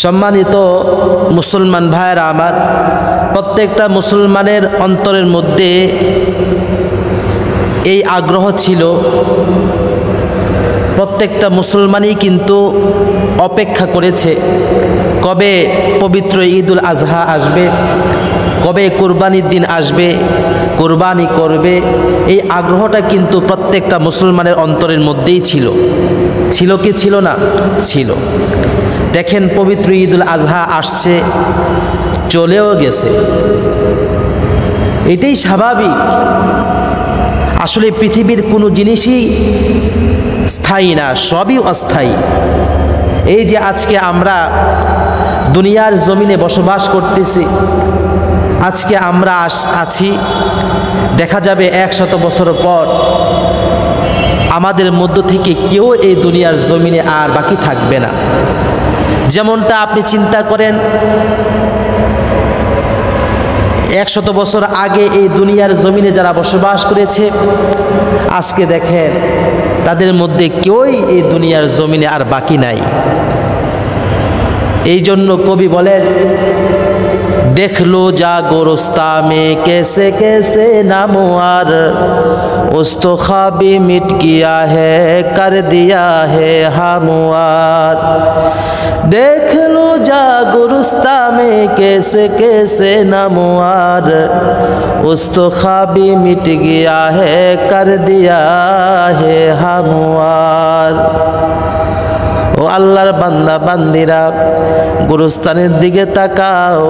সম্মানিত মুসলমান ভাইয়েরা আমার, প্রত্যেকটা মুসলমানের অন্তরের মধ্যে এই আগ্রহ ছিল। প্রত্যেকটা মুসলমানই কিন্তু অপেক্ষা করেছে কবে পবিত্র ঈদুল আজহা আসবে, কবে কোরবানির দিন আসবে, কোরবানি করবে। এই আগ্রহটা কিন্তু প্রত্যেকটা মুসলমানের অন্তরের মধ্যেই ছিল। ছিল কি ছিল না? ছিল। দেখেন, পবিত্র ঈদুল আজহা আসছে, চলেও গেছে, এটাই স্বাভাবিক। আসলে পৃথিবীর কোনো জিনিসই স্থায়ী না, সবই অস্থায়ী। এই যে আজকে আমরা দুনিয়ার জমিনে বসবাস করতেছি, আজকে আমরা আছি, দেখা যাবে 100 বছর পর আমাদের মধ্য থেকে কেউ এই দুনিয়ার জমিনে আর বাকি থাকবে না। যেমনটা আপনি চিন্তা করেন, 100 বছর আগে এই দুনিয়ার জমিনে যারা বসবাস করেছে, আজকে দেখেন তাদের মধ্যে কেউই এই দুনিয়ার জমিনে আর বাকি নাই। এই জন্য কবি বলেন, देख लो जा गोरस्ता में कैसे कैसे नामुआर, उस तो ख्वाबी मिट गया है कर दिया है हमवार। देख लो जा गोरस्ता में कैसे कैसे नामुआर, उस तो ख्वाबी मिट गया है कर दिया है हमवार। ও আল্লাহর বান্দা বান্দিরা, গোরস্থানের দিকে তাকাও,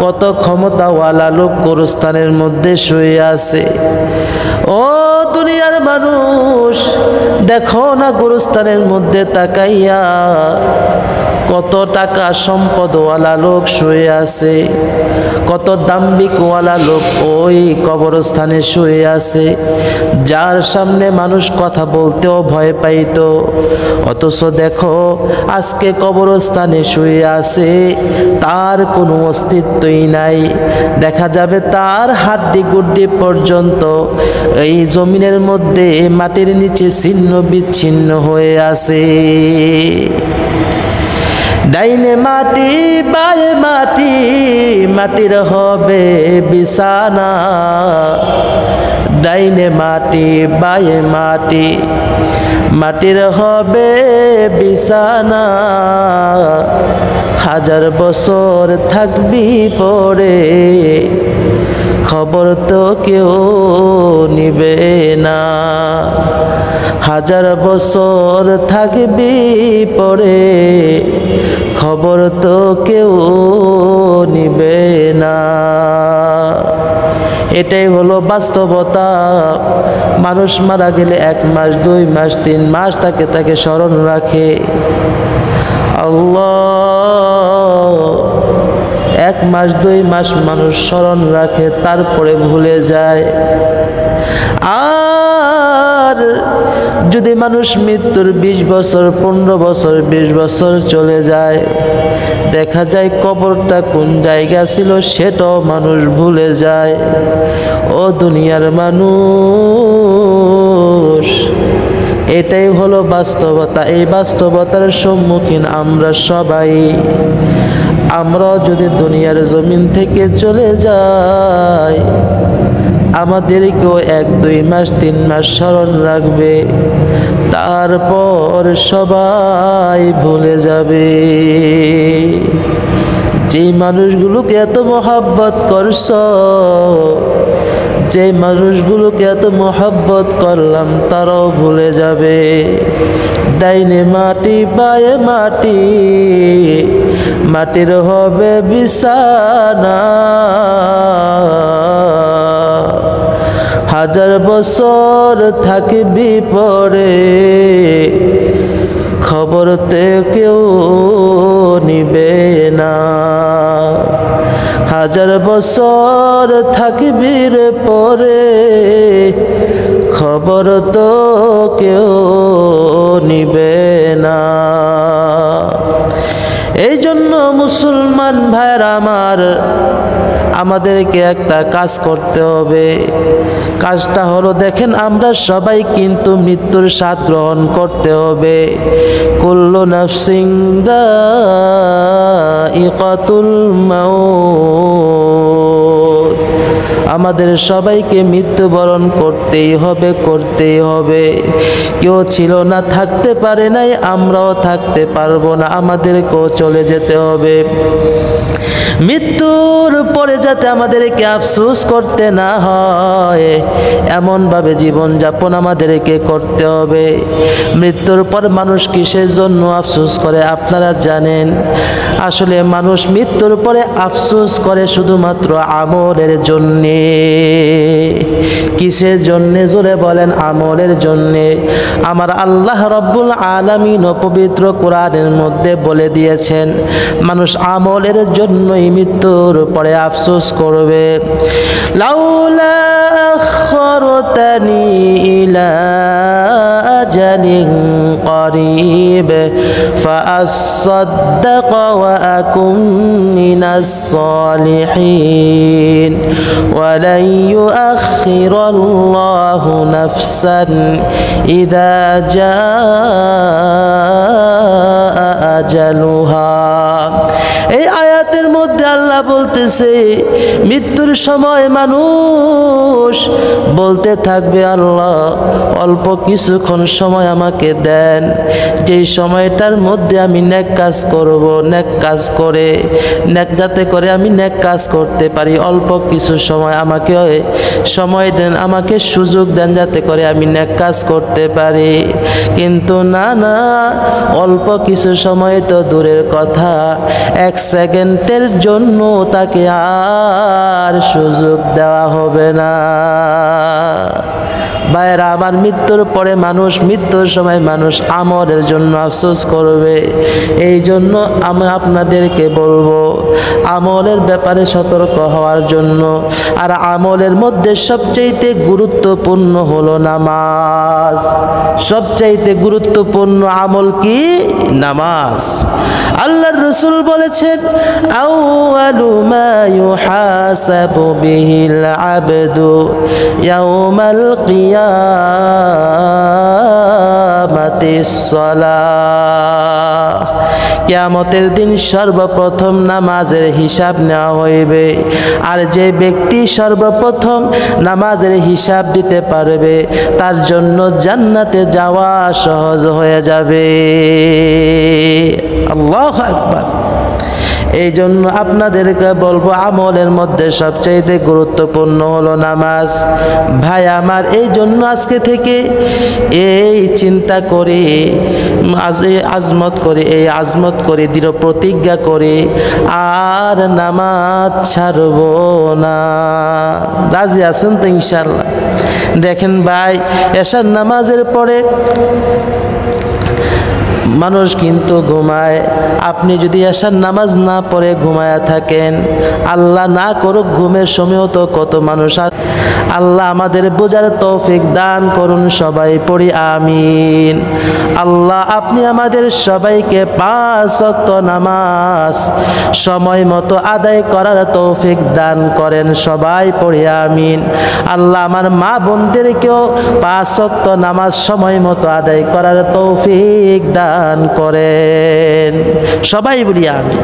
কত ক্ষমতাওয়ালা লোক গোরস্থানের মধ্যে শুয়ে আছে। ও দুনিয়ার মানুষ, দেখো না গোরস্থানের মধ্যে তাকাইয়া, কত টাকা সম্পদওয়ালা লোক শুয়ে আছে, কত দাম্ভিকওয়ালা লোক ওই কবরস্থানে শুয়ে আছে, যার সামনে মানুষ কথা বলতেও ভয় পাইত। অথচ দেখো আজকে কবরস্থানে শুয়ে আছে, তার কোনো অস্তিত্বই নাই। দেখা যাবে তার হাড্ডি গুড্ডি পর্যন্ত এই জমিনের মধ্যে মাটির নিচে ছিন্ন বিচ্ছিন্ন হয়ে আছে। ডাইনে মাটি বায়ে মাটি, মাটির হবে বিছানা। ডাইনে মাটি বায়ে মাটি, মাটির হবে বিছানা। 1000 বছর থাকবি পরে, খবর তো কেউ নিবে না। 1000 বছর থাকবি পরে, খবর তো কেউ নিবে না। এটাই হলো বাস্তবতা। মানুষ মারা গেলে 1 মাস 2 মাস 3 মাস তাকে স্মরণ রাখে। আল্লাহ, 1 মাস 2 মাস মানুষ স্মরণ রাখে, তারপরে ভুলে যায়। আর যদি মানুষ মৃত্যুর 20 বছর 15 বছর 20 বছর চলে যায়, দেখা যায় কবরটা কোন জায়গা ছিল সেটাও মানুষ ভুলে যায়। ও দুনিয়ার মানুষ, এটাই হলো বাস্তবতা। এই বাস্তবতার সম্মুখীন আমরা সবাই। আমরাও যদি দুনিয়ার জমিন থেকে চলে যাই, আমাদেরকেও 1-2 মাস 3 মাস স্মরণ রাখবে, তারপর সবাই ভুলে যাবে। যে মানুষগুলোকে এত মহব্বত করছো, যে মানুষগুলোকে এত মহব্বত করলাম, তারাও ভুলে যাবে। ডাইনে মাটি বায়ে মাটি, মাটির হবে বিছানা। 1000 বছর থাকবি পরে, খবর তে কেউ নিবে না। 1000 বছর থাকবি রে পরে, খবর তো কেউ নিবে না। এই জন্য মুসলমান ভাইরা আমার, আমাদেরকে একটা কাজ করতে হবে। কাজটা হলো, দেখেন আমরা সবাই কিন্তু মৃত্যুর স্বাদ গ্রহণ করতে হবে। কুল্লু নাফসিন সাইকাতুল মাউত, আমাদের সবাইকে মৃত্যুবরণ করতেই হবে। কেউ ছিল না, থাকতে পারে নাই, আমরাও থাকতে পারবো না, আমাদেরকেও চলে যেতে হবে। মৃত্যুর পরে যাতে আমাদেরকে আফসোস করতে না হয়, এমনভাবে জীবনযাপন আমাদেরকে করতে হবে। মৃত্যুর পর মানুষ কিসের জন্য আফসোস করে আপনারা জানেন? আসলে মানুষ মৃত্যুর পরে আফসোস করে শুধুমাত্র আমলের জন্যে। কিসের জন্যে? জোরে বলেন। আমলের জন্যে। আমার আল্লাহ রব্বুল আলামিন পবিত্র কোরআনের মধ্যে বলে দিয়েছেন, মানুষ আমলের জন্যই মৃত্যুর পরে আফসোস করবে। লাউলা আখরতানি ইলা আজালিন করিব ফাআসাদ্দাক ওয়া আকুম মিনাস সালিহিন ওয়ালাই ইউআখিরুল্লাহু নাফসান ইযা জাআ আজালুহা। এই আয়াতের মধ্যে আল্লাহ বলতেছে, মৃত্যুর সময় মানুষ বলতে থাকবে, আল্লাহ অল্প কিছুক্ষণ সময় আমাকে দেন, যেই সময়টার মধ্যে আমি নেক কাজ করব, নেক কাজ করে যাতে করে আমি নেক কাজ করতে পারি, অল্প কিছু সময় আমাকে সময় দেন, আমাকে সুযোগ দেন যাতে করে আমি নেক কাজ করতে পারি। কিন্তু না, অল্প কিছু সময় তো দূরের কথা, 1 সেকেন্ডের জন্য তাকে আর সুযোগ দেওয়া হবে না। ভাইরা আমার, মৃত্যুর পরে মৃত্যুর সময় মানুষ আমলের জন্য আফসোস করবে। এই জন্য আমি আপনাদেরকে বলবো আমলের ব্যাপারে সতর্ক হওয়ার জন্য। আর আমলের মধ্যে সবচাইতে গুরুত্বপূর্ণ হলো নামাজ। সবচাইতে গুরুত্বপূর্ণ আমল কি? নামাজ। আল্লাহর রাসূল বলেছেন, আউয়ালু মা ইউহাসাবু বিহিল আবদু ইয়াউমাল কিয়ামাতিস সালাহ। কিয়ামতের দিন সর্বপ্রথম নামাজের হিসাব নেওয়া হইবে। আর যে ব্যক্তি সর্বপ্রথম নামাজের হিসাব দিতে পারবে, তার জন্য জান্নাতে যাওয়া সহজ হয়ে যাবে। আল্লাহু আকবার। এই জন্য আপনাদেরকে বলবো আমলের মধ্যে সবচাইতে গুরুত্বপূর্ণ হলো নামাজ। ভাই আমার, এই জন্য আজকে থেকে এই চিন্তা করে আজমত করে দৃঢ় প্রতিজ্ঞা করে আর নামাজ ছাড়ব না। রাজি আছেন তো ইনশাআল্লাহ? দেখেন ভাই, এশার নামাজের পরে মানুষ কিন্তু ঘুমায়। আপনি যদি এশার নামাজ না পড়ে ঘুমায়া থাকেন, আল্লাহ না করুক ঘুমের সময়ও তো কত মানুষ। আল্লাহ আমাদের বোঝার তৌফিক দান করুন। সবাই পড়ি আমিন। আল্লাহ আপনি আমাদের সবাইকে 5 ওয়াক্ত নামাজ সময় মতো আদায় করার তৌফিক দান করেন। সবাই পড়ি আমিন। আল্লাহ আমার মা বোনদেরকেও 5 ওয়াক্ত নামাজ সময় মতো আদায় করার তৌফিক দান করেন। সবাই বলি আমিন।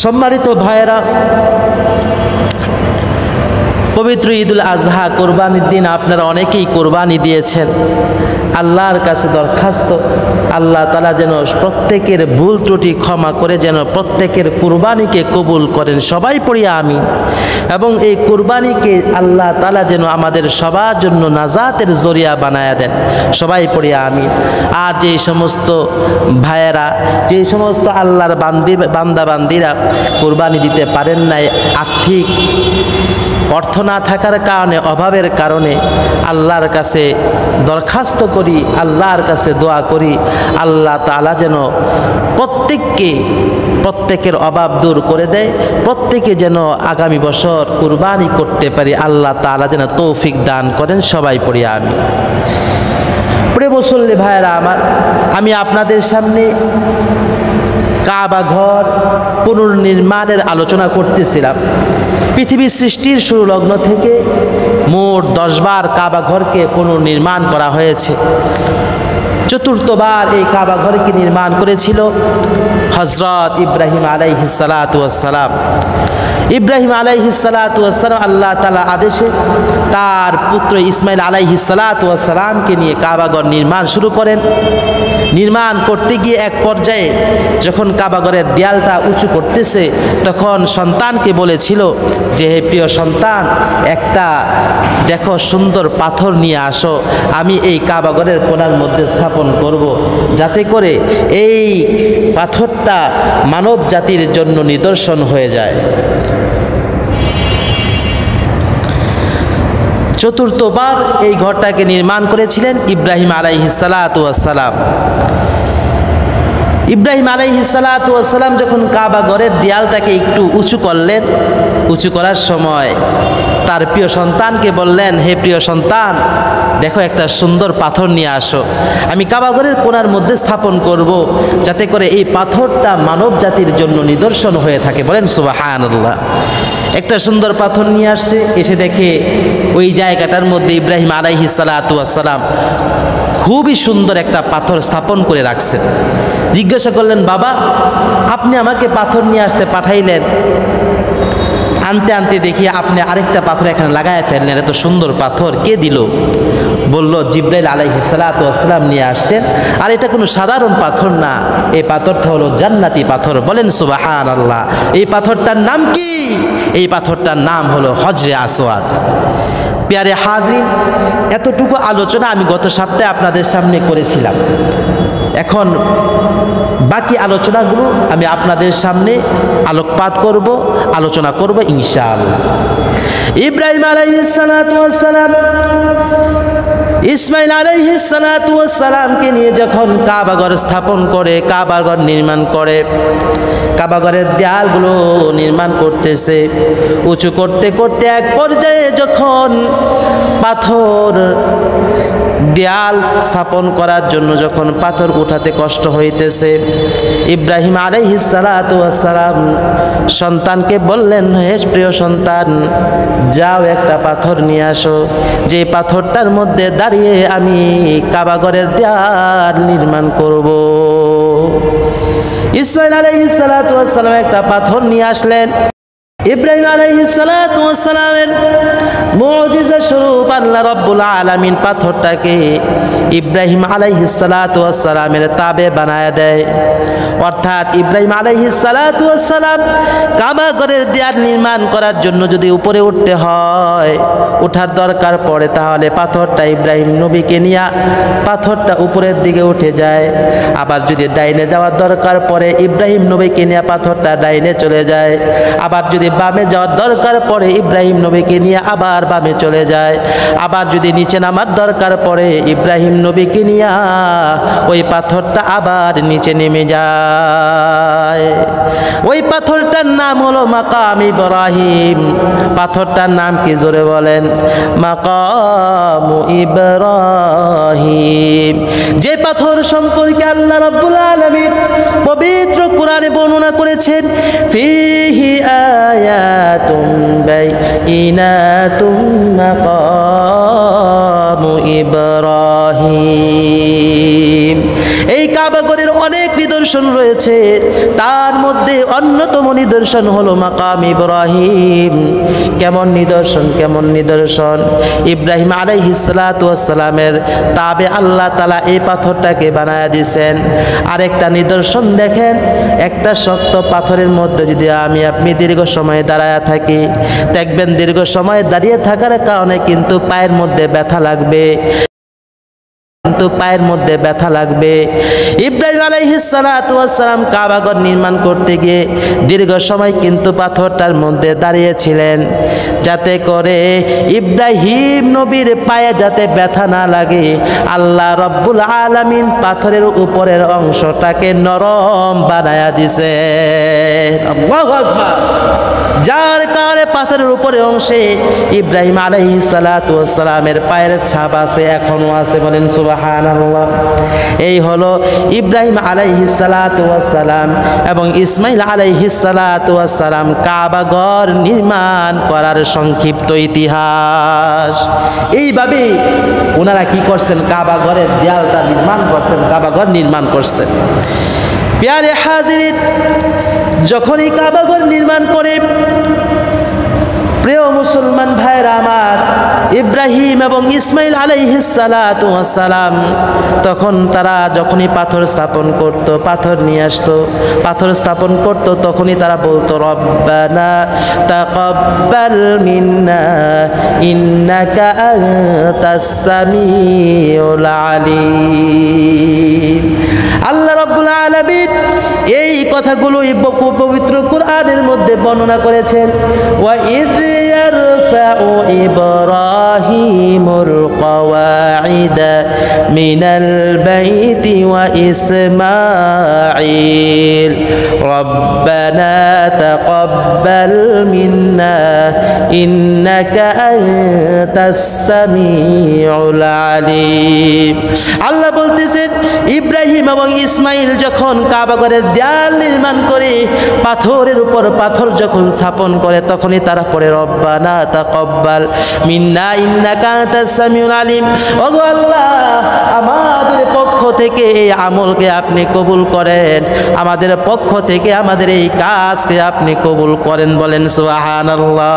সম্মানিত ভাইয়েরা, পবিত্র ঈদুল আজহা কোরবানির দিন আপনারা অনেকেই কোরবানি দিয়েছেন। আল্লাহর কাছে দরখাস্ত, আল্লাহ তাআলা যেন প্রত্যেকের ভুল ত্রুটি ক্ষমা করে যেন প্রত্যেকের কোরবানিকে কবুল করেন। সবাই পড়ি আমিন। এবং এই কোরবানিকে আল্লাহ তাআলা যেন আমাদের সবার জন্য নাজাতের জরিয়া বানায়া দেন। সবাই পড়ি আমিন। আর যে সমস্ত ভাইয়েরা, যে সমস্ত আল্লাহর বান্দাবান্দিরা কোরবানি দিতে পারেন নাই, আর্থিক অর্থ না থাকার কারণে, অভাবের কারণে, আল্লাহর কাছে দরখাস্ত করি, আল্লাহর কাছে দোয়া করি, আল্লাহ তাআলা যেন প্রত্যেকের অভাব দূর করে দেয়, প্রত্যেকে যেন আগামী বছর কুরবানি করতে পারি, আল্লাহ তাআলা যেন তৌফিক দান করেন। সবাই পড়ি আমিন। প্রিয় মুসল্লি ভাইয়েরা আমার, আমি আপনাদের সামনে কাবা ঘর পুনর্নির্মাণের আলোচনা করতেছিলাম। পৃথিবীর সৃষ্টির শুরু লগ্ন থেকে মোট 10 বার কাবা ঘরকে পুনর্নির্মাণ করা হয়েছে। চতুর্থবার এই কাবা ঘরকে নির্মাণ করেছিল হযরত ইব্রাহিম আলাইহিস সালাতু ওয়াস সালাম। ইব্রাহিম আলাইহিস সালাতু ওয়াস সালাম আল্লাহ তাআলার আদেশে তার পুত্র ইসমাইল আলাইহিস সালাতু ওয়াস সালামকে নিয়ে কাবা ঘর নির্মাণ শুরু করেন। নির্মাণ করতে গিয়ে এক পর্যায়ে যখন কাবা ঘরের দেয়ালটা উঁচু করতেছে, তখন সন্তানকে বলেছিল যে, হে প্রিয় সন্তান, একটা দেখো সুন্দর পাথর নিয়ে আসো, আমি এই কাবা ঘরের কোণার মধ্যে স্থাপন করব, যাতে করে এই পাথরটা মানব জাতির জন্য নিদর্শন হয়ে যায়। চতুর্থবার এই ঘরটাকে নির্মাণ করেছিলেন ইব্রাহিম আলাইহিস সালাতু ওয়াস সালাম। ইব্রাহিম আলাইহিস সালাতু ওয়াস সালাম যখন কাবা ঘরের দেয়ালটাকে একটু উঁচু করলেন, উঁচু করার সময় তার প্রিয় সন্তানকে বললেন, হে প্রিয় সন্তান, দেখো একটা সুন্দর পাথর নিয়ে আসো, আমি কাবা ঘরের কোণার মধ্যে স্থাপন করব, যাতে করে এই পাথরটা মানব জাতির জন্য নিদর্শন হয়ে থাকে। বলেন সুবহানাল্লাহ। একটা সুন্দর পাথর নিয়ে আসছে, এসে দেখে ওই জায়গাটার মধ্যে ইব্রাহিম আলাইহিস সালাতু ওয়াস সালাম খুবই সুন্দর একটা পাথর স্থাপন করে রাখছেন। জিজ্ঞাসা করলেন, বাবা, আপনি আমাকে পাথর নিয়ে আসতে পাঠাইলেন, আনতে আনতে দেখি আপনি আরেকটা পাথর এখানে লাগায় ফেললেন, এত সুন্দর পাথর কে দিল? বলল, জিবরাইল আলাইহিস সালাতু ওয়াস সালাম নিয়ে আসছেন। আর এটা কোনো সাধারণ পাথর না, এই পাথরটা হলো জান্নাতি পাথর। বলেন সুবহানাল্লাহ। এই পাথরটার নাম কি? এই পাথরটার নাম হলো হজরে আসওয়াদ। প্যারে হাজরিন, এতটুকু আলোচনা আমি গত সপ্তাহে আপনাদের সামনে করেছিলাম। এখন বাকি আলোচনাগুলো আমি আপনাদের সামনে আলোকপাত করব, আলোচনা করব ইনশাআল্লাহ। ইব্রাহিম আলাইহিস সালাতু ওয়াস সালাম ইসমাইল আলাইহিস সালাতু ওয়াস সালামকে নিয়ে যখন কাবা ঘর স্থাপন করে, কাবা ঘর নির্মাণ করে, কাবা ঘরের দেয়ালগুলো নির্মাণ করতেছে, উঁচু করতে করতে এক পর্যায়ে যখন পাথর দেয়াল স্থাপন করার জন্য যখন পাথর উঠাতে কষ্ট হইতেছে, ইব্রাহিম আলাইহিস সালাতু ওয়াস সালাম সন্তানকে বললেন, হে প্রিয় সন্তান, যাও একটা পাথর নিয়ে আসো, যে পাথরটার মধ্যে দাঁড়িয়ে আমি কাবা ঘরের দেয়াল নির্মাণ করব। ইসমাইল আলাইহিস সালাতু ওয়াস সালাম একটা পাথর নিয়ে আসলেন। ইব্রাহিম আলাইহিস সালাতু ওয়াস সালামের মুজিজা স্বরূপ আল্লাহ রাব্বুল আলামিন পাথরটাকে ইব্রাহিম আলাইহিস সালাতু ওয়াস সালামের তাবে বানায় দেয়। অর্থাৎ ইব্রাহিম আলাইহিস সালাতু ওয়াস সালাম কাবা ঘরের দেয়াল নির্মাণ করার জন্য যদি উপরে উঠতে হয়, ওঠার দরকার পড়ে, তাহলে পাথরটা ইব্রাহিম নবীকে নিয়ে পাথরটা উপরের দিকে উঠে যায়। আবার যদি ডাইনে যাওয়ার দরকার পড়ে, ইব্রাহিম নবীকে নিয়ে পাথরটা ডাইনে চলে যায়। আবার যদি বামে যাওয়ার দরকার পড়ে, ইব্রাহিম নবীকে নিয়ে আবার বামে চলে যায়। আবার যদি নিচে নামার দরকার পড়ে, ইব্রাহিম নবীকে নিয়ে ওই পাথরটা আবার নিচে নেমে যায়। ওই পাথরটার নাম হলো মাকাম ইব্রাহিম। পাথরটার নাম কি জোরে বলেন? মাকাম ইব্রাহিম। যে পাথর সম্পর্কে আল্লাহ রাব্বুল আলামিন পবিত্র কোরআনে বর্ণনা করেছেন, ফিহি আয়াতুম বাইয়িনাতুম মাকাম ইব্রাহিম। এই কাবা ঘরের অনেক নিদর্শন রয়েছে, তার মধ্যে অন্যতম নিদর্শন হলো মাকাম ইব্রাহিম। কেমন নিদর্শন? কেমন নিদর্শন? ইব্রাহিম আলাইহিস সালাতু ওয়াস সালামের তাবে আল্লাহ তাআলা এই পাথরটাকে বানায়া দিয়েছেন। আরেকটা নিদর্শন দেখেন, একটা শক্ত পাথরের মধ্যে যদি আমি আপনি দীর্ঘ সময় দাঁড়ায়া থাকি, দেখবেন দীর্ঘ সময় দাঁড়িয়ে থাকার কারণে কিন্তু পায়ের মধ্যে ব্যথা লাগবে, পায়ের মধ্যে ব্যথা লাগবে। ইব্রাহিম আলাইহিস সালাতু ওয়াস সালাম কাবা ঘর নির্মাণ করতে গিয়ে দীর্ঘ সময় কিন্তু পাথরটার মধ্যে দাঁড়িয়েছিলেন, যাতে করে ইব্রাহিম নবীর পায়ে যাতে ব্যথা না লাগে। আল্লাহ রাব্বুল আলামিন পাথরের উপরের অংশটাকে নরম বানায়া দিছে। আল্লাহু আকবার। যার কারণে পাথরের উপরের অংশে ইব্রাহিম আলাইহিস সালাতু ওয়াস সালামের পায়ের ছাপ আছে, এখনো আছে। বলেন সুবহানাল্লাহ। সুবহানাল্লাহ। এই হলো ইব্রাহিম আলাইহিস সালাতু ওয়াস সালাম এবং ইসমাইল আলাইহিস সালাতু ওয়াস সালাম কাবা ঘর নির্মাণ করার সংক্ষিপ্ত ইতিহাস। এইভাবে ওনারা কি করছেন, কাবা ঘরের দেয়ালটা নির্মাণ করছেন, কাবা ঘর নির্মাণ করছেন। প্যারে হাজিরিন, যখনই কাবা ঘর নির্মাণ করে প্রিয় মুসলমান ভাইরা আমার, ইব্রাহিম এবং ইসমাইল আলাইহিস সালাতু ওয়াস সালাম তখন তারা যখনই পাথর স্থাপন করত, পাথর নিয়ে আসতো, পাথর স্থাপন করত, তখনই তারা বলতো রব্বানা তাকাব্বাল মিন্না ইন্নাকা আনতাস সামিউল আলিম। আল্লাহ রাব্বুল আলামিন এই কথাগুলোই পবিত্র কুরআনের মধ্যে বর্ণনা করেছেন। ওয়া ইয ইয়ারফাউ ইব্রাহিমুল কওয়াইদা মিনাল বাইতি ওয়া ইসমাঈল রব্বানা তাকাব্বাল মিন্না ইন্নাকা আনতাস সামিউল আলিম। আল্লাহ বলতেছেন, ইব্রাহিম এবং ইসমাইল যখন কাবা ঘরের দেয়াল নির্মাণ করে পাথরের উপর পাথর যখন স্থাপন করে, তখনই তারা পড়ে রব্বানা তাকাব্বাল মিন্না ইন্নাকা আনতাস সামিউল আলিম। ওগো আল্লাহ, আমাদের পক্ষ থেকে এই আমলকে আপনি কবুল করেন, আমাদের পক্ষ থেকে আমাদের এই কাজকে আপনি কবুল করেন। বলেন সুবহানাল্লাহ।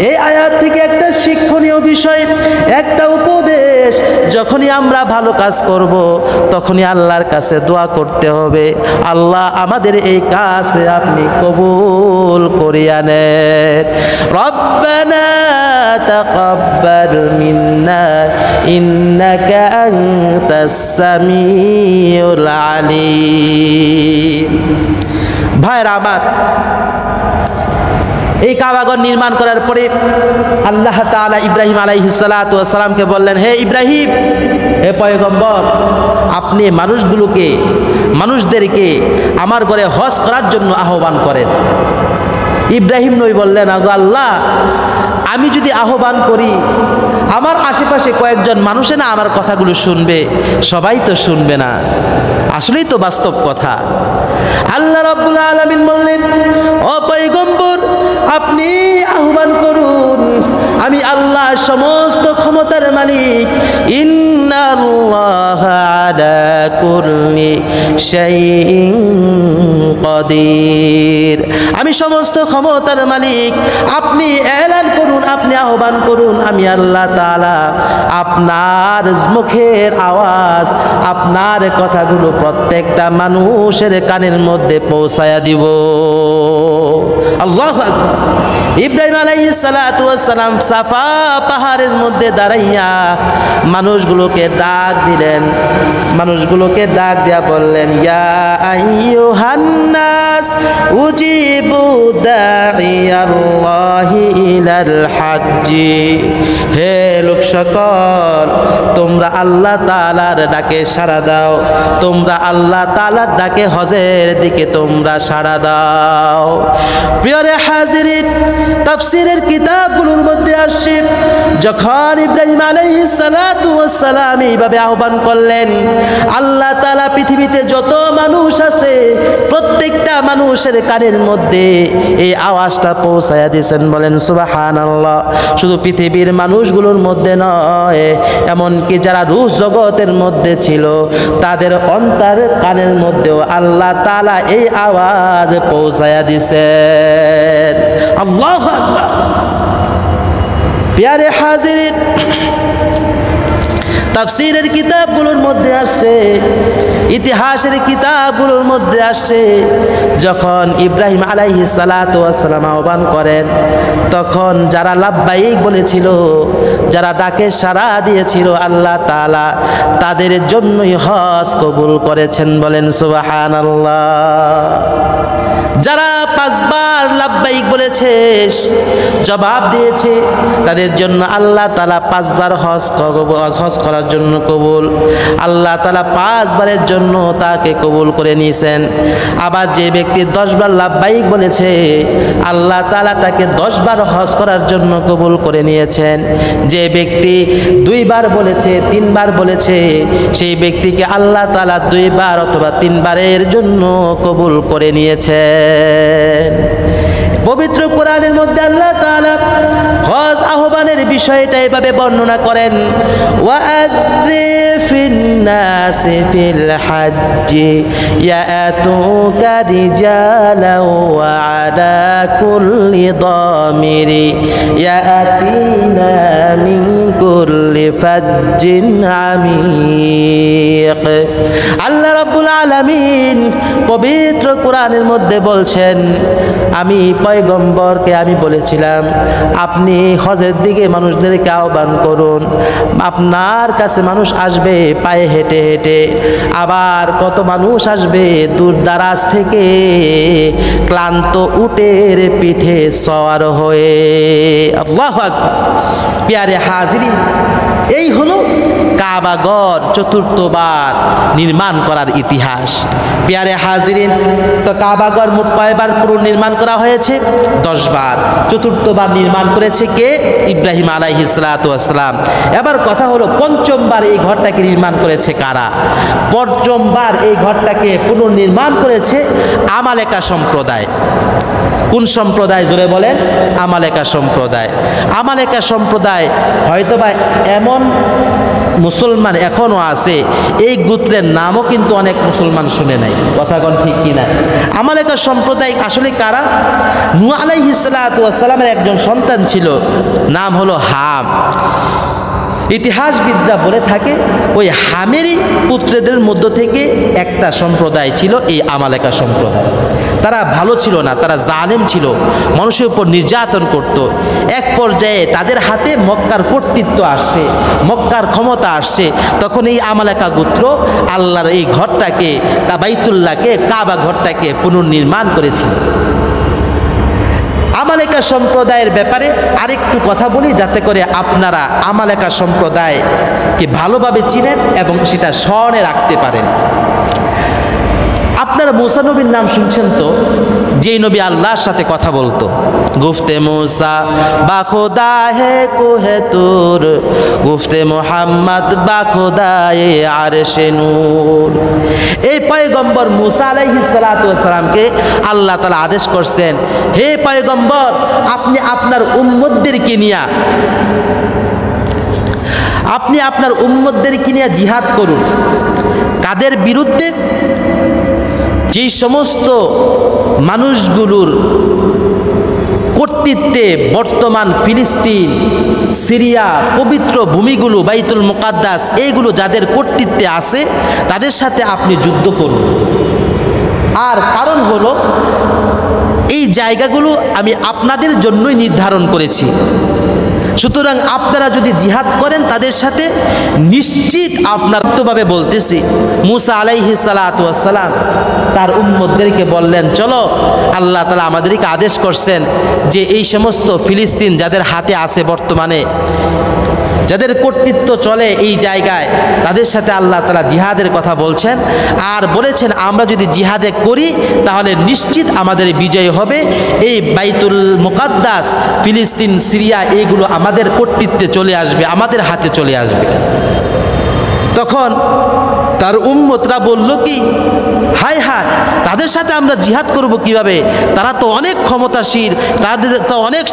এই আয়াত থেকে একটা শিক্ষণীয় বিষয়, একটা উপদেশ, যখনই আমরা ভালো কাজ করব তখনই আল্লাহর কাছে দোয়া করতে হবে, আল্লাহ আমাদের এই কাজকে আপনি কবুল করিয়া নেন। রব্বানা তাকাব্বাল মিন্না ইন্নাকা আনতাস সামিউল আলিম। ভাইরা আমার, এই কাবাঘর নির্মাণ করার পরে আল্লাহ তাআলা ইব্রাহিম আলাইহিস সালাতু ওয়াস সালামকে বললেন, হে ইব্রাহিম, হে পয়গম্বর, আপনি মানুষদেরকে আমার ঘরে হজ করার জন্য আহ্বান করেন। ইব্রাহিম নবী বললেন, আগো আল্লাহ, আমি যদি আহ্বান করি আমার আশেপাশে কয়েকজন মানুষে না আমার কথাগুলো শুনবে, সবাই তো শুনবে না। আসলেই তো বাস্তব কথা। আল্লাহ রাব্বুল আলামিন বললেন, ও পয়গম্বর, আপনি আহ্বান করুন, আমি আল্লাহ সমস্ত ক্ষমতার মালিক। ইন্নাল্লাহা আলা কুল্লি শাইইন কাদির। আমি সমস্ত ক্ষমতার মালিক। আপনি এলান করুন, আপনি আহ্বান করুন, আমি আল্লাহ তাআলা আপনার মুখের আওয়াজ, আপনার কথাগুলো প্রত্যেকটা মানুষের কানের মধ্যে পৌঁছায়া দিব। আল্লাহু আকবার। ইব্রাহিম আলাইহিস সালাতু ওয়াস সালাম সাফা পাহাড়ের মধ্যে দাঁড়াইয়া মানুষগুলোকে ডাক দিলেন, মানুষগুলোকে ডাক দিয়া বললেন, ইয়া আইয়ুহান নাস উজিবু দাঈয়াল্লাহি ইলাল হাজ্জি। হে লোক সকল, তোমরা আল্লাহ তাআলার ডাকে সাড়া দাও, তোমরা আল্লাহ তাআলার ডাকে হজের দিকে তোমরা সাড়া দাও। প্রিয় হাজিরিন, তাফসীরের কিতাবগুলোর মধ্যে আসে, যখন ইব্রাহিম আলাইহিস সালাতু ওয়াস সালাম এইভাবে আহ্বান করলেন, আল্লাহ তাআলা পৃথিবীতে যত মানুষ আছে প্রত্যেকটা মানুষের কানের মধ্যে এই আওয়াজটা পৌঁছায়া দিয়েছেন। বলেন সুবহানাল্লাহ। শুধু পৃথিবীর মানুষগুলোর মধ্যে নয়, এমনকি যারা রূহ জগতের মধ্যে ছিল তাদের অন্তর কানের মধ্যেও আল্লাহ তাআলা এই আওয়াজ পৌঁছায়া দিয়েছেন। আল্লাহু আকবার। প্যারে হাজিরিন, তাফসীরের কিতাবগুলোর মধ্যে আসছে, ইতিহাসের কিতাবগুলোর মধ্যে আসছে, যখন ইব্রাহিম আলাইহিস সালাতু ওয়াস সালাম আহ্বান করেন, তখন যারা লাব্বাইক বলেছিল, যারা ডাকে সাড়া দিয়েছিল, আল্লাহ তাআলা তাদের জন্যই হজ কবুল করেছেন। বলেন সুবহানাল্লাহ। যারা 5 বার লাব্বাইক বলেছে, জবাব দিয়েছে, তাদের জন্য আল্লাহ তাআলা 5 বার হজ করার জন্য কবুল। আল্লাহ তাআলা 5 বারের জন্য তাকে কবুল করে নিয়েছেন। আবার যে ব্যক্তি 10 বার লাব্বাইক বলেছে, আল্লাহ তাআলা তাকে 10 বার হজ করার জন্য কবুল করে নিয়েছেন। যে ব্যক্তি 2 বার বলেছে, 3 বার বলেছে, সেই ব্যক্তিকে আল্লাহ তাআলা 2 বার অথবা 3 বারের জন্য কবুল করে নিয়েছেন। পবিত্র কোরআনের মধ্যে আল্লাহ তাআলা হজ আহ্বানের বিষয়টা এভাবে বর্ণনা করেন, ওয়াআযিফিন নাসি ফিল হাজ্জি ইয়াতুকা রিজালান ওয়া আলা কুল্লি দামিরি ইয়াতিনা মিন কুল্লি ফাজ্জিন আমিক। আল্লাহ রাব্বুল আলামিন পবিত্র কোরআনের মধ্যে বলছেন, আমি পয়গম্বরকে আমি বলেছিলাম আপনি হজের দিকে মানুষদেরকে আহ্বান করুন। আপনার কাছে মানুষ আসবে পায়ে হেঁটে হেঁটে, আবার কত মানুষ আসবে দূর দারাজ থেকে ক্লান্ত উটের পিঠে সওয়ার হয়ে। আল্লাহু আকবার। প্যারে হাজিরিন, এই হলো কাবাগর চতুর্থবার নির্মাণ করার ইতিহাস। প্যারে হাজিরিন, তো কাবাগর মোট কয়বার পুনর্নির্মাণ করা হয়েছে? 10 বার। চতুর্থবার নির্মাণ করেছে কে? ইব্রাহিম আলাইহিস সালাতু ওয়াস সালাম। এবার কথা হলো পঞ্চমবার এই ঘরটাকে নির্মাণ করেছে কারা? পঞ্চমবার এই ঘরটাকে পুনর্নির্মাণ করেছে আমালেকা সম্প্রদায়। কোন সম্প্রদায় জোরে বলেন? আমালেকা সম্প্রদায়। আমালেকা সম্প্রদায় হয়তোবা এমন মুসলমান এখনও আছে, এই গোত্রের নামও কিন্তু অনেক মুসলমান শুনে নাই। কথা কোন ঠিক কিনা? আমালেকা সম্প্রদায় আসলে কারা? নূহ আলাইহিস সালাতু ওয়াস সালামের একজন সন্তান ছিল, নাম হলো হাম। ইতিহাসবিদরা বলে থাকে ওই হামেরই পুত্রদের মধ্য থেকে একটা সম্প্রদায় ছিল এই আমালেকা সম্প্রদায়। তারা ভালো ছিল না, তারা জালেম ছিল, মানুষের উপর নির্যাতন করত। এক পর্যায়ে তাদের হাতে মক্কার কর্তৃত্ব আসছে, মক্কার ক্ষমতা আসছে। তখন এই আমালেকা গোত্র আল্লাহর এই ঘরটাকে, বাইতুল্লাহকে, কাবা ঘরটাকে পুনর্নির্মাণ করেছিল। আমালেকা সম্প্রদায়ের ব্যাপারে আরেকটু কথা বলি, যাতে করে আপনারা আমালেকা সম্প্রদায়কে ভালোভাবে চিনেন এবং সেটা স্মরণে রাখতে পারেন। আপনারা মুসা নবীর নাম শুনছেন তো, যেই নবী আল্লাহর সাথে কথা বলতো। গুফতে মুসা বা খোদা হে কোহে তুর, গুফতে মুহাম্মদ বা খোদা এ আরশে নূর। এই পয়গম্বর মুসা আলাইহিস সালাতু ওয়াস সালামকে আল্লাহ তাআলা আদেশ করছেন, হে পয়গম্বর, আপনি আপনার উম্মতদেরকে নিয়ে জিহাদ করুন। কাদের বিরুদ্ধে? যেই সমস্ত মানুষগুলোর কর্তৃত্বে বর্তমান ফিলিস্তিন, সিরিয়া, পবিত্র ভূমিগুলো, বাইতুল মুকাদ্দাস, এইগুলো যাদের কর্তৃত্বে আছে তাদের সাথে আপনি যুদ্ধ করুন। আর কারণ হলো এই জায়গাগুলো আমি আপনাদের জন্যই নির্ধারণ করেছি। সুতরাং আপনারা যদি জিহাদ করেন তাদের সাথে, নিশ্চিত আপনার ভাবে বলতেছি, মুসা আলাইহিস সালাতু ওয়াস সালাম তার উম্মতদেরকে বললেন, চলো, আল্লাহ তাআলা আমাদেরকে আদেশ করছেন যে এই সমস্ত ফিলিস্তিন যাদের হাতে আছে বর্তমানে, যাদের কর্তৃত্ব চলে এই জায়গায়, তাদের সাথে আল্লাহ তাআলা জিহাদের কথা বলছেন। আর বলেছেন আমরা যদি জিহাদে করি তাহলে নিশ্চিত আমাদের বিজয় হবে। এই বাইতুল মুকাদ্দাস, ফিলিস্তিন, সিরিয়া, এইগুলো আমাদের কর্তৃত্বে চলে আসবে, আমাদের হাতে চলে আসবে। তখন তার উম্মতরা বলল কি, হায় হায়, তাদের সাথে আমরা জিহাদ করব কিভাবে? তারা তো অনেক ক্ষমতাশীল,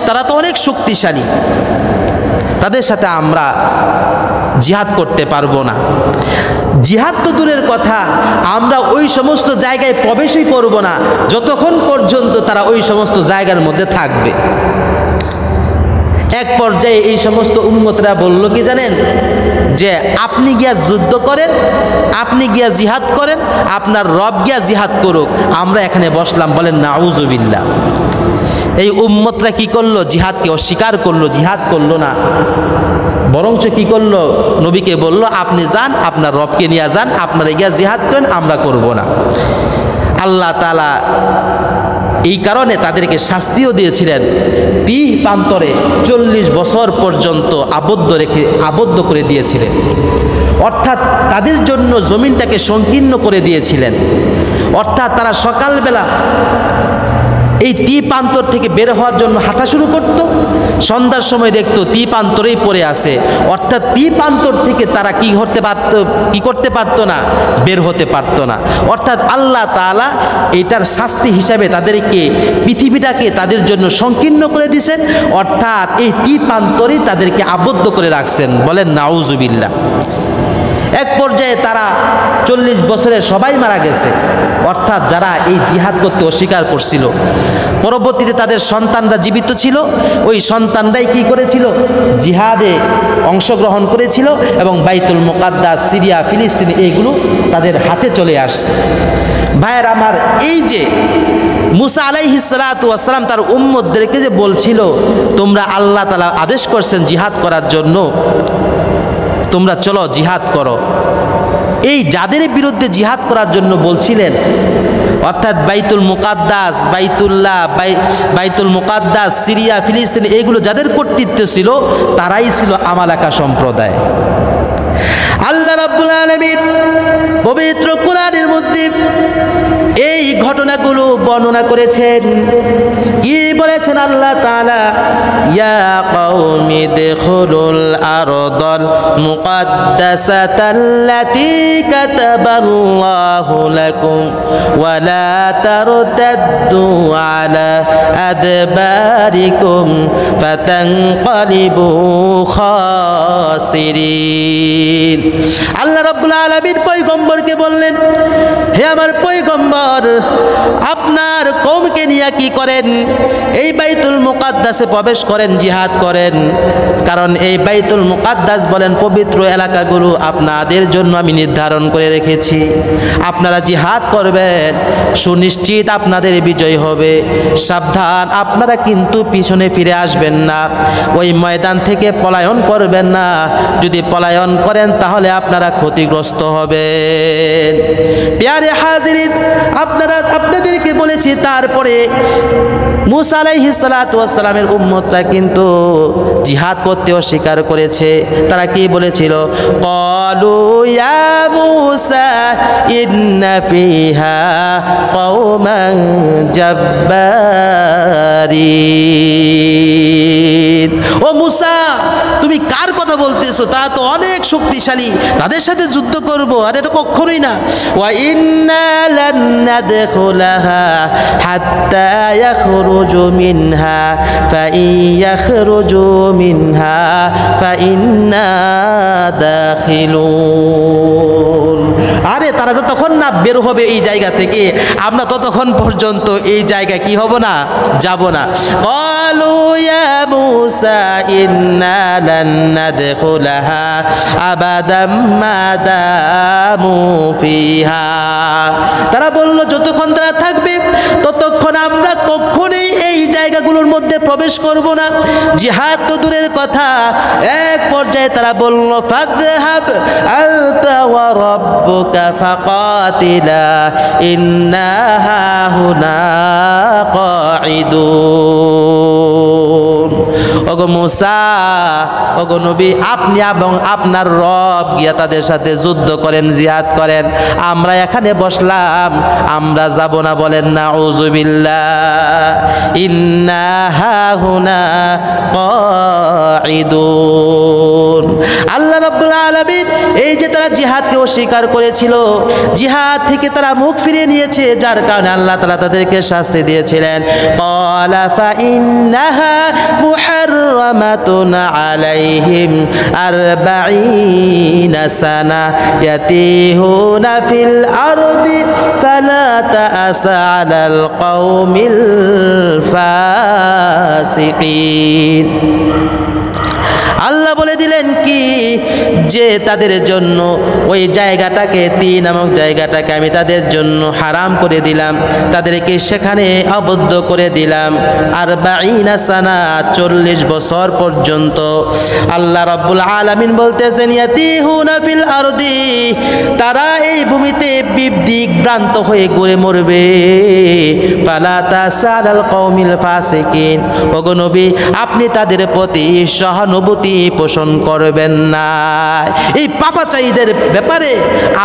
তারা তো অনেক শক্তিশালী, তাদের সাথে আমরা জিহাদ করতে পারবো না। জিহাদ তো দূরের কথা, আমরা ওই সমস্ত জায়গায় প্রবেশই করব না যতক্ষণ পর্যন্ত তারা ওই সমস্ত জায়গার মধ্যে থাকবে। এক পর্যায়ে এই সমস্ত উম্মতরা বলল কি জানেন, যে আপনি গিয়া যুদ্ধ করেন, আপনি গিয়া জিহাদ করেন, আপনার রব গিয়া জিহাদ করুক, আমরা এখানে বসলাম। বলেন নাউজুবিল্লাহ। এই উম্মতরা কি করলো? জিহাদকে অস্বীকার করলো, জিহাদ করলো না, বরঞ্চ কি করলো? নবীকে বলল, আপনি যান, আপনার রবকে নিয়ে যান, আপনারা গিয়া জিহাদ করেন, আমরা করব না। আল্লাহ তাআলা এই কারণে তাদেরকে শাস্তিও দিয়েছিলেন, তীর প্রান্তরে 40 বছর পর্যন্ত আবদ্ধ করে দিয়েছিলেন। অর্থাৎ তাদের জন্য জমিনটাকে সংকীর্ণ করে দিয়েছিলেন। অর্থাৎ তারা সকালবেলা এই তীর-প্রান্তর থেকে বের হওয়ার জন্য হাঁটা শুরু করত, সন্ধ্যার সময় দেখতো তীর-প্রান্তরেই পড়ে আছে। অর্থাৎ তীর-প্রান্তর থেকে তারা কি করতে পারতো না, বের হতে পারতো না। অর্থাৎ আল্লাহ তাআলা এটার শাস্তি হিসাবে তাদেরকে, পৃথিবীটাকে তাদের জন্য সংকীর্ণ করে দিয়েছেন। অর্থাৎ এই তীর-প্রান্তরেই তাদেরকে আবদ্ধ করে রাখছেন। বলেন নাউজুবিল্লাহ। এক পর্যায়ে তারা 40 বছরে সবাই মারা গেছে, অর্থাৎ যারা এই জিহাদ করতে অস্বীকার করছিল। পরবর্তীতে তাদের সন্তানরা জীবিত ছিল, ওই সন্তানরাই কি করেছিল, জিহাদে অংশগ্রহণ করেছিল এবং বাইতুল মুকাদ্দাস, সিরিয়া, ফিলিস্তিন এইগুলো তাদের হাতে চলে আসছে। ভাইয়ের আমার, এই যে মুসা আলাইহিস সালাতু ওয়াস সালাম তার উম্মতদেরকে যে বলছিল, তোমরা আল্লাহ তাআলা আদেশ করছেন জিহাদ করার জন্য, তোমরা চলো জিহাদ করো। এই যাদের বিরুদ্ধে জিহাদ করার জন্য বলছিলেন, অর্থাৎ বাইতুল মুকাদ্দাস, বাইতুল মুকাদ্দাস, সিরিয়া, ফিলিস্তিন এগুলো যাদের কর্তৃত্ব ছিল, তারাই ছিল আমালাকা সম্প্রদায়। আল্লাহ রাব্বুল আলামিন পবিত্র কোরআনের মধ্যে এই ঘটনাগুলো বর্ণনা করেছেন। কি বলেছেন আল্লাহ তাআলা? ইয়া কওমি দুখুলুল আরদাল মুকাদ্দাসাতাল্লাতী কাতাবাল্লাহু লাকুম ওয়া লা তারতাদ্দু আলা আদবারিকুম ফাতানকালিবু খাসিরিন। আল্লাহ রাব্বুল আলামিন পয়গম্বরকে বললেন, হে আমার পয়গম্বর, আপনার কওমকে নিয়ে কি করেন? এই বাইতুল মুকাদ্দাসে প্রবেশ করেন, জিহাদ করেন। কারণ এই বাইতুল মুকাদ্দাস বলেন পবিত্র এলাকাগুলো আপনাদের জন্য আমি নির্ধারণ করে রেখেছি। আপনারা জিহাদ করবেন, সুনিশ্চিত আপনাদের বিজয় হবে। সাবধান, আপনারা কিন্তু পিছনে ফিরে আসবেন না, ওই ময়দান থেকে পলায়ন করবেন না। যদি পলায়ন করেন তাহলে আপনারা ক্ষতিগ্রস্ত হবেন। প্যারে হাজিরিন, আপনাদেরকে বলেছি। তারপরে মুসা আলাইহিস সালাতু ওয়াস সালামের উম্মতরা কিন্তু জিহাদ করতে অস্বীকার করেছে। তারা কি বলেছিল? ক্বালু ইয়া মুসা ইন্না ফিহা কওমান জাব্বারিন। ও মুসা, তুমি কার কথা বলতেছো? তারা তো অনেক শক্তিশালী, তাদের সাথে যুদ্ধ করবো? আর এটা কখনোই না। ওয়া ইন্না লান নাদখুলাহা হাত্তা ইয়াখরুজু মিনহা ফাইন ইয়াখরুজু মিনহা ফাইন্না দাখিলুন। আরে তারা যতক্ষণ না বের হবে এই জায়গা থেকে, আমরা ততক্ষণ পর্যন্ত এই জায়গায় কি হব না, যাব না। ক্বালু ইয়া মুসা ইন্না লান নাদখুলাহা আবাদাম মা দামু ফিহা। তারা বলল, যতক্ষণ তারা থাকবে ততক্ষণ আমরা কখনোই এই জায়গাগুলোর মধ্যে প্রবেশ করব না। জিহাদ তো দূরের কথা। এক পর্যায়ে তারা বলল, ফাযহাব আনতা ওয়া রাব্বুকা ফাকাতিলা ইন্না হাহুনা কাঈদুন। ওগো মুসা, ওগো নবী, আপনি এবং আপনার রব গিয়া তাদের সাথে যুদ্ধ করেন, জিহাদ করেন। আমরা এখানে বসলাম, আমরা যাব না। বলেন নাউযুবিল্লাহ। ইন্না হাহুনা কাঈদুন। আল্লাহ রাব্বুল আলামিন এই যে তারা জিহাদকে অস্বীকার করেছিল, জিহাদ থেকে তারা মুখ ফিরিয়ে নিয়েছে, যার কারণে আল্লাহ তাআলা তাদেরকে শাস্তি দিয়েছিলেন। ক্বালা ফাইন্নাহা মুহাররামাতুন আলাইহিম 40 সানা ইয়াতিহুনা ফিল আরদি ফালা তা'সা আলাল কওমিল ফাসিকিন। আল্লাহ বলে দিলেন কি যে তাদের জন্য ওই জায়গাটাকে তিন নামক জায়গাটাকে আমি তাদের জন্য হারাম করে দিলাম, তাদেরকে সেখানে আবদ্ধ করে দিলাম 40 সানা, 40 বছর পর্যন্ত। আল্লাহ রাব্বুল আলামিন বলতেছেন ইয়াতিহুনা ফিল আরদি, তারা এই ভূমিতে বিভ্রান্ত হয়ে ঘুরে মরবে। ফালা তাসালাল কওমিল ফাসিকিন, ওগো নবী আপনি তাদের প্রতি সহানুভূতি পোষণ করবেন না, এই পাপাচারীদের ব্যাপারে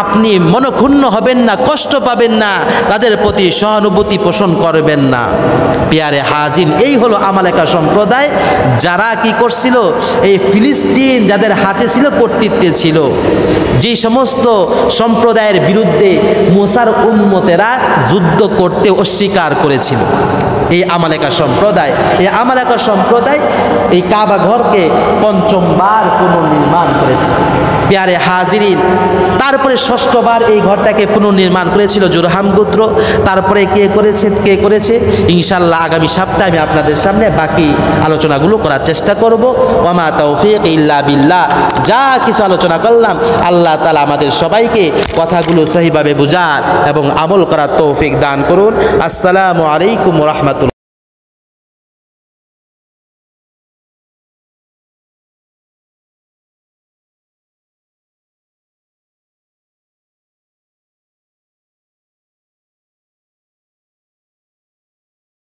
আপনি মনক্ষুণ্ণ হবেন না, কষ্ট পাবেন না, তাদের প্রতি সহানুভূতি পোষণ করবেন না। পেয়ারে হাজিন, এই হলো আমালেকা সম্প্রদায়, যারা কি করছিল, এই ফিলিস্তিন যাদের হাতে ছিল, কর্তৃত্বে ছিল, যে সমস্ত সম্প্রদায়ের বিরুদ্ধে মুসার উম্মতেরা যুদ্ধ করতে অস্বীকার করেছিল, এই আমালেকা সম্প্রদায়। এই আমালেকা সম্প্রদায় এই কাবা ঘরকে পঞ্চমবার পুনর্নির্মাণ করেছে। পেয়ারে হাজিরিন, তারপরে ষষ্ঠবার এই ঘরটাকে পুনর্নির্মাণ করেছিল জুরহাম গোত্র। তারপরে কে করেছে ইনশাআল্লাহ আগামী সপ্তাহে আমি আপনাদের সামনে বাকি আলোচনাগুলো করার চেষ্টা করব। ওয়ামা তাওফীক ইল্লা বিল্লাহ। যা কিছু আলোচনা করলাম আল্লাহ তাআলা আমাদের সবাইকে কথাগুলো সহিভাবে বুঝার এবং আমল করার তৌফিক দান করুন। আসসালামু আলাইকুম ওয়া রাহমাতুল্লাহ।